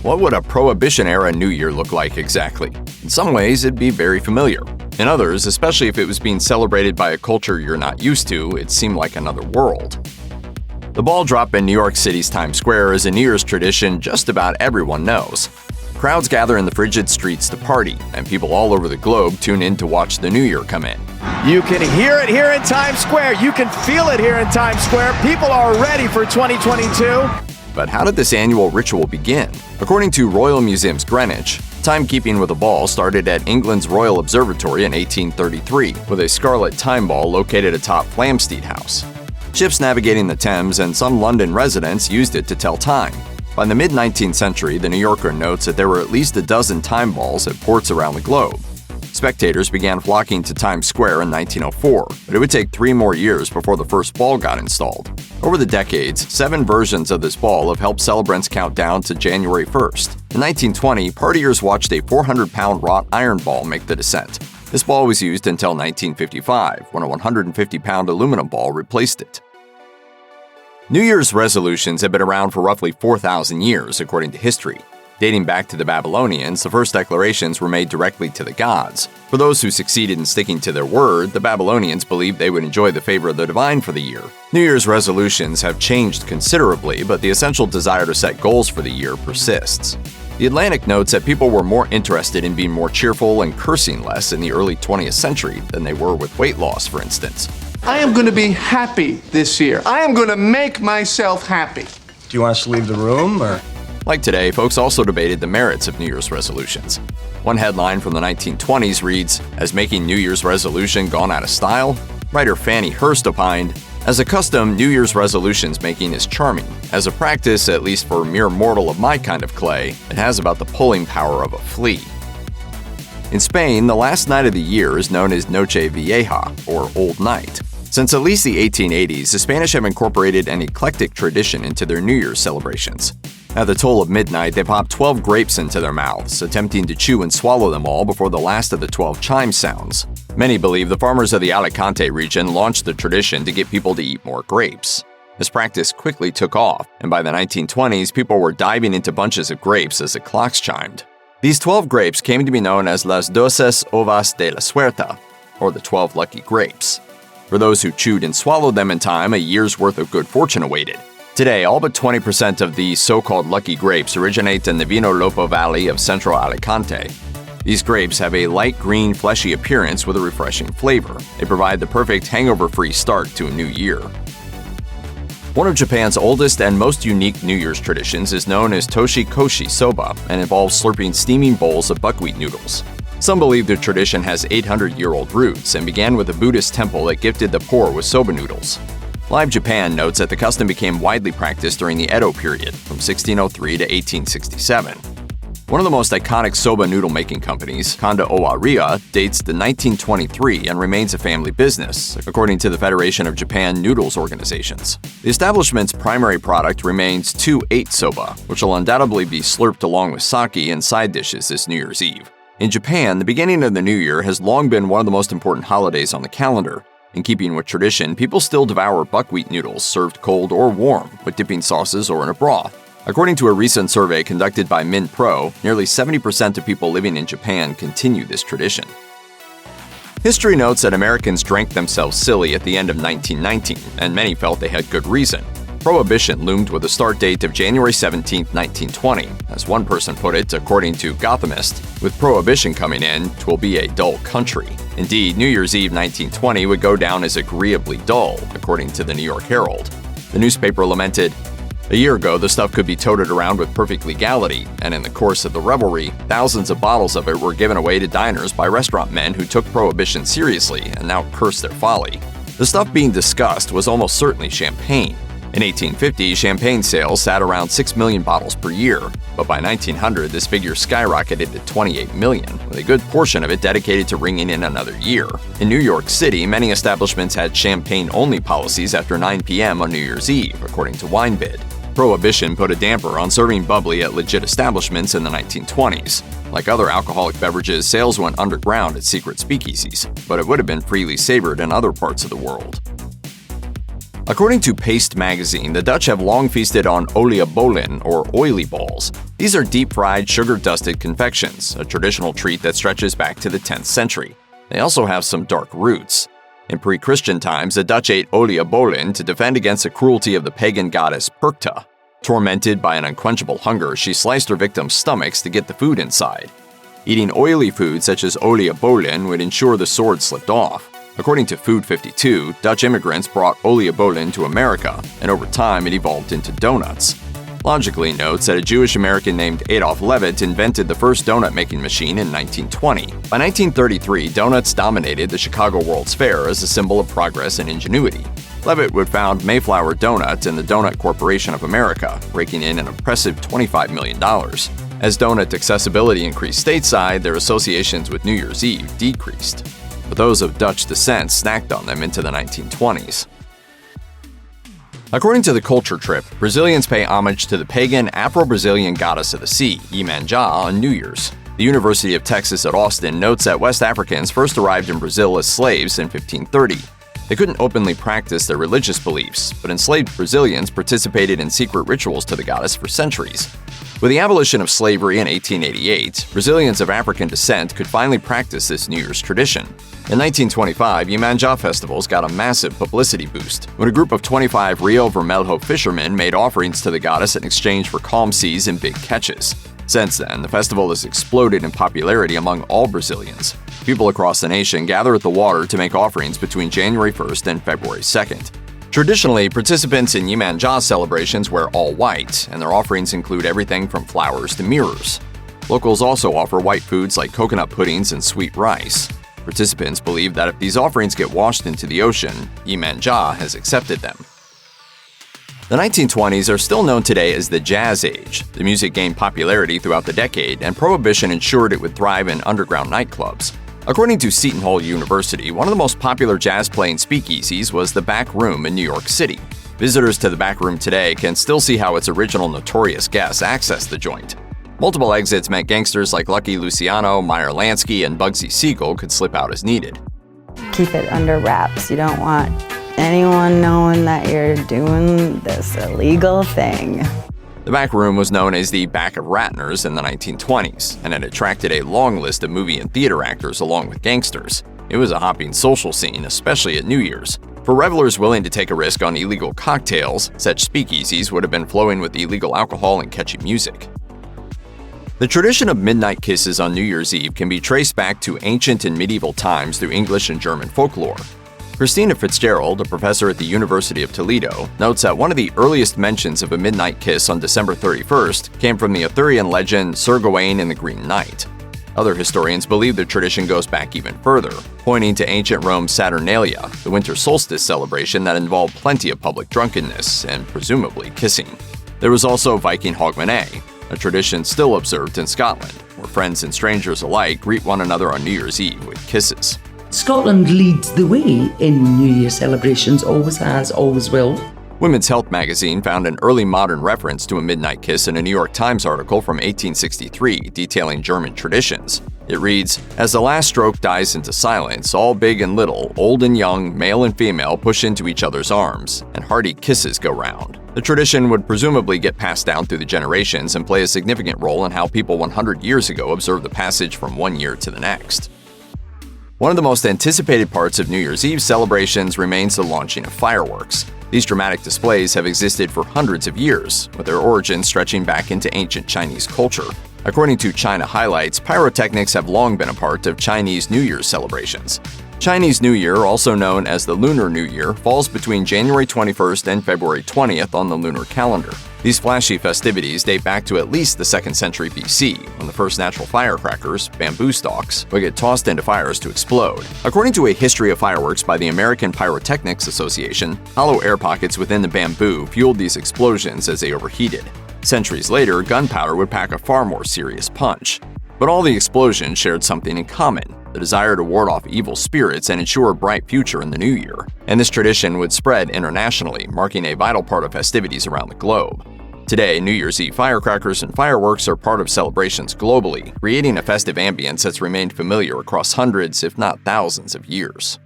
What would a Prohibition-era New Year look like exactly? In some ways, it'd be very familiar. In others, especially if it was being celebrated by a culture you're not used to, it seemed like another world. The ball drop in New York City's Times Square is a New Year's tradition just about everyone knows. Crowds gather in the frigid streets to party, and people all over the globe tune in to watch the New Year come in. You can hear it here in Times Square. You can feel it here in Times Square. People are ready for 2022. But how did this annual ritual begin? According to Royal Museum's Greenwich, timekeeping with a ball started at England's Royal Observatory in 1833 with a scarlet time ball located atop Flamsteed House. Ships navigating the Thames and some London residents used it to tell time. By the mid-19th century, the New Yorker notes that there were at least a dozen time balls at ports around the globe. Spectators began flocking to Times Square in 1904, but it would take 3 more years before the first ball got installed. Over the decades, 7 versions of this ball have helped celebrants count down to January 1st. In 1920, partiers watched a 400-pound wrought iron ball make the descent. This ball was used until 1955, when a 150-pound aluminum ball replaced it. New Year's resolutions have been around for roughly 4,000 years, according to history. Dating back to the Babylonians, the first declarations were made directly to the gods. For those who succeeded in sticking to their word, the Babylonians believed they would enjoy the favor of the divine for the year. New Year's resolutions have changed considerably, but the essential desire to set goals for the year persists. The Atlantic notes that people were more interested in being more cheerful and cursing less in the early 20th century than they were with weight loss, for instance. I am going to be happy this year. I am going to make myself happy. Do you want us to leave the room, or? Like today, folks also debated the merits of New Year's resolutions. One headline from the 1920s reads, "Has making New Year's resolution gone out of style?" Writer Fannie Hurst opined, "As a custom, New Year's resolutions making is charming. As a practice, at least for a mere mortal of my kind of clay, it has about the pulling power of a flea." In Spain, the last night of the year is known as Noche Vieja, or Old Night. Since at least the 1880s, the Spanish have incorporated an eclectic tradition into their New Year's celebrations. At the toll of midnight, they pop 12 grapes into their mouths, attempting to chew and swallow them all before the last of the 12 chime sounds. Many believe the farmers of the Alicante region launched the tradition to get people to eat more grapes. This practice quickly took off, and by the 1920s, people were diving into bunches of grapes as the clocks chimed. These 12 grapes came to be known as las 12 uvas de la suerte, or the 12 lucky grapes. For those who chewed and swallowed them in time, a year's worth of good fortune awaited. Today, all but 20% of these so-called lucky grapes originate in the Vino Lopo Valley of central Alicante. These grapes have a light green, fleshy appearance with a refreshing flavor. They provide the perfect hangover-free start to a new year. One of Japan's oldest and most unique New Year's traditions is known as Toshikoshi Soba and involves slurping steaming bowls of buckwheat noodles. Some believe the tradition has 800-year-old roots and began with a Buddhist temple that gifted the poor with soba noodles. Live Japan notes that the custom became widely practiced during the Edo period, from 1603 to 1867. One of the most iconic soba noodle-making companies, Kanda Owariya, dates to 1923 and remains a family business, according to the Federation of Japan Noodles Organizations. The establishment's primary product remains 2-8 soba, which will undoubtedly be slurped along with sake and side dishes this New Year's Eve. In Japan, the beginning of the New Year has long been one of the most important holidays on the calendar. In keeping with tradition, people still devour buckwheat noodles served cold or warm, with dipping sauces or in a broth. According to a recent survey conducted by MinPro, nearly 70% of people living in Japan continue this tradition. History notes that Americans drank themselves silly at the end of 1919, and many felt they had good reason. Prohibition loomed with a start date of January 17, 1920. As one person put it, according to Gothamist, "With Prohibition coming in, 'twill be a dull country." Indeed, New Year's Eve 1920 would go down as agreeably dull, according to the New York Herald. The newspaper lamented, "A year ago, the stuff could be toted around with perfect legality, and in the course of the revelry, thousands of bottles of it were given away to diners by restaurant men who took Prohibition seriously and now curse their folly." The stuff being discussed was almost certainly champagne. In 1850, champagne sales sat around 6 million bottles per year, but by 1900, this figure skyrocketed to 28 million, with a good portion of it dedicated to ringing in another year. In New York City, many establishments had champagne-only policies after 9 p.m. on New Year's Eve, according to WineBid. Prohibition put a damper on serving bubbly at legit establishments in the 1920s. Like other alcoholic beverages, sales went underground at secret speakeasies, but it would have been freely savored in other parts of the world. According to Paste magazine, the Dutch have long feasted on oliebollen, or oily balls. These are deep-fried, sugar-dusted confections, a traditional treat that stretches back to the 10th century. They also have some dark roots. In pre-Christian times, the Dutch ate oliebollen to defend against the cruelty of the pagan goddess Perchta. Tormented by an unquenchable hunger, she sliced her victims' stomachs to get the food inside. Eating oily food such as oliebollen would ensure the sword slipped off. According to Food 52, Dutch immigrants brought oliebollen to America, and over time it evolved into donuts. Logically notes that a Jewish American named Adolf Levitt invented the first donut-making machine in 1920. By 1933, donuts dominated the Chicago World's Fair as a symbol of progress and ingenuity. Levitt would found Mayflower Donut and the Donut Corporation of America, raking in an impressive $25 million. As donut accessibility increased stateside, their associations with New Year's Eve decreased. But those of Dutch descent snacked on them into the 1920s. According to the Culture Trip, Brazilians pay homage to the pagan Afro-Brazilian goddess of the sea, Iemanjá, on New Year's. The University of Texas at Austin notes that West Africans first arrived in Brazil as slaves in 1530. They couldn't openly practice their religious beliefs, but enslaved Brazilians participated in secret rituals to the goddess for centuries. With the abolition of slavery in 1888, Brazilians of African descent could finally practice this New Year's tradition. In 1925, Iemanjá festivals got a massive publicity boost when a group of 25 Rio Vermelho fishermen made offerings to the goddess in exchange for calm seas and big catches. Since then, the festival has exploded in popularity among all Brazilians. People across the nation gather at the water to make offerings between January 1st and February 2nd. Traditionally, participants in Iemanjá celebrations wear all white, and their offerings include everything from flowers to mirrors. Locals also offer white foods like coconut puddings and sweet rice. Participants believe that if these offerings get washed into the ocean, Iemanjá has accepted them. The 1920s are still known today as the Jazz Age. The music gained popularity throughout the decade, and Prohibition ensured it would thrive in underground nightclubs. According to Seton Hall University, one of the most popular jazz-playing speakeasies was the Back Room in New York City. Visitors to the Back Room today can still see how its original notorious guests accessed the joint. Multiple exits meant gangsters like Lucky Luciano, Meyer Lansky, and Bugsy Siegel could slip out as needed. Keep it under wraps. You don't want anyone knowing that you're doing this illegal thing. The Back Room was known as the Back of Ratners in the 1920s, and it attracted a long list of movie and theater actors along with gangsters. It was a hopping social scene, especially at New Year's. For revelers willing to take a risk on illegal cocktails, such speakeasies would have been flowing with illegal alcohol and catchy music. The tradition of midnight kisses on New Year's Eve can be traced back to ancient and medieval times through English and German folklore. Christina Fitzgerald, a professor at the University of Toledo, notes that one of the earliest mentions of a midnight kiss on December 31st came from the Arthurian legend Sir Gawain and the Green Knight. Other historians believe the tradition goes back even further, pointing to ancient Rome's Saturnalia, the winter solstice celebration that involved plenty of public drunkenness and presumably kissing. There was also Viking Hogmanay, a tradition still observed in Scotland, where friends and strangers alike greet one another on New Year's Eve with kisses. Scotland leads the way in New Year celebrations, always has, always will. Women's Health magazine found an early modern reference to a midnight kiss in a New York Times article from 1863 detailing German traditions. It reads, "As the last stroke dies into silence, all big and little, old and young, male and female push into each other's arms, and hearty kisses go round." The tradition would presumably get passed down through the generations and play a significant role in how people 100 years ago observed the passage from one year to the next. One of the most anticipated parts of New Year's Eve celebrations remains the launching of fireworks. These dramatic displays have existed for hundreds of years, with their origins stretching back into ancient Chinese culture. According to China Highlights, pyrotechnics have long been a part of Chinese New Year's celebrations. Chinese New Year, also known as the Lunar New Year, falls between January 21st and February 20th on the lunar calendar. These flashy festivities date back to at least the 2nd century BC, when the first natural firecrackers, bamboo stalks, would get tossed into fires to explode. According to a history of fireworks by the American Pyrotechnics Association, hollow air pockets within the bamboo fueled these explosions as they overheated. Centuries later, gunpowder would pack a far more serious punch. But all the explosions shared something in common: the desire to ward off evil spirits and ensure a bright future in the new year. And this tradition would spread internationally, marking a vital part of festivities around the globe. Today, New Year's Eve firecrackers and fireworks are part of celebrations globally, creating a festive ambience that's remained familiar across hundreds, if not thousands, of years.